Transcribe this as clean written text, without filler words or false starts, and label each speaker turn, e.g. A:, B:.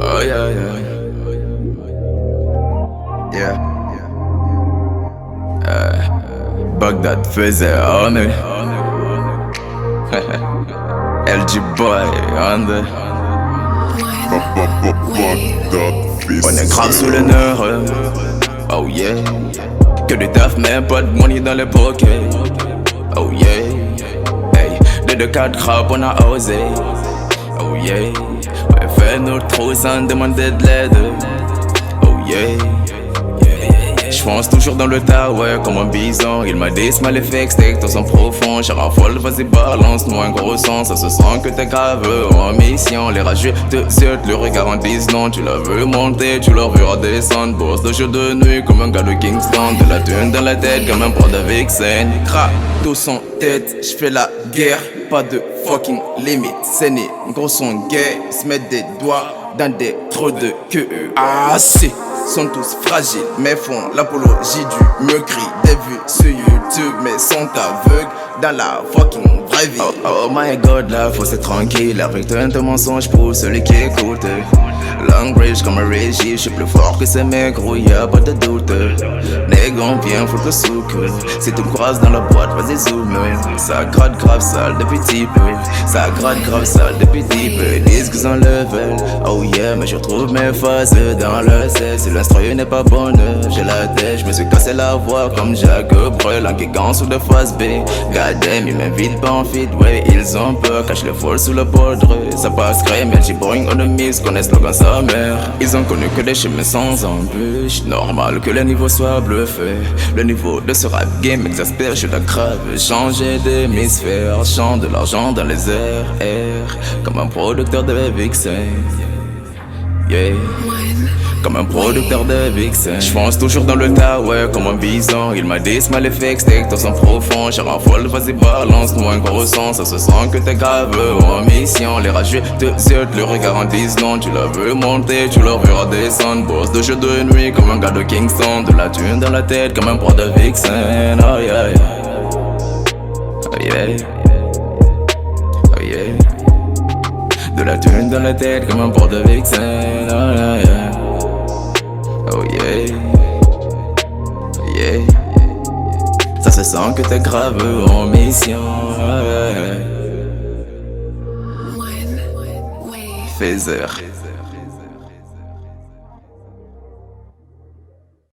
A: Oh yeah, yeah. Yeah. Bagdad faisait honor. LG boy, on the. On est grave sous le nerf. Oh yeah. Que du taf mais pas de money dans les pockets. Oh yeah. Hey, 2-4 crap on a osé. Oh yeah. Ouais, fait notre trou sans demander de l'aide. Oh yeah. J'fonce toujours dans le tas, ouais, comme un bison. Il m'a dit ce maléfique, steak dans son profond. J'ai raffole, vas-y balance-nous un gros son. Ça se sent que t'es grave en mission. Les rageux te ziotent, le regard en disent non. Tu la veux monter, tu la veux redescendre. Bosse de jeu de nuit comme un gars de Kingston. De la thune dans la tête comme un prod avec scène. Cra, tout son tête, j'fais la guerre. Pas de fucking limite, c'est né, gros son gay. Se mettre des doigts dans des trous de queue. Ah si, sont tous fragiles, mais font l'apologie du meurtri. Des vues sur YouTube, mais sont aveugles dans la fucking vraie vie. Oh my god, là faut être tranquille. Avec tant de mensonges pour celui qui écoute. Long range comme un régie, je suis plus fort que ces mecs, gros y'a pas de doute. Nègre on vient, faut que souk. Si tu me croises dans la boîte, vas-y zoom. Ça gratte grave sale depuis petit peu. Ça gratte grave sale depuis petit peu. Disques en level, oh yeah, mais je retrouve mes phases dans le C. Si l'instru n'est pas bonne, j'ai la tête, je me suis cassé la voix comme Jacques Brel en kickant sous de phase B. Goddamn, ils m'invitent pas en feed, ouais, ils ont peur, cache le vol sous le poudre. Ça passe crème, LG boring on the mix, connaissent le sa mère. Ils ont connu que des chemins sans embûches. Normal que le niveau soit bluffé. Le niveau de ce rap game m'exaspère, je la crave. Changer d'hémisphère, chante de l'argent dans les airs, comme un producteur de Vixen. Yeah. Comme un producteur de Vixen. J'fonce toujours dans le tas, ouais, comme un bison. Il m'a dit ce maléfique, steak dans son profond. J'ai raffole, vas-y balance-nous un gros son. Ça se sent que t'es grave en mission. Les rageux te ziotent, le regard en disent non. Tu la veux monter, tu la veux redescendre. Bosse de jeu de nuit comme un gars de Kingston. De la thune dans la tête comme un pro de Vixen. Oh yeah, yeah. Oh yeah. Oh yeah. De la thune dans la tête comme un pro de Vixen. Oh yeah, yeah. Oh yeah, yeah. Ça se sent que t'es grave en mission. Faiseur.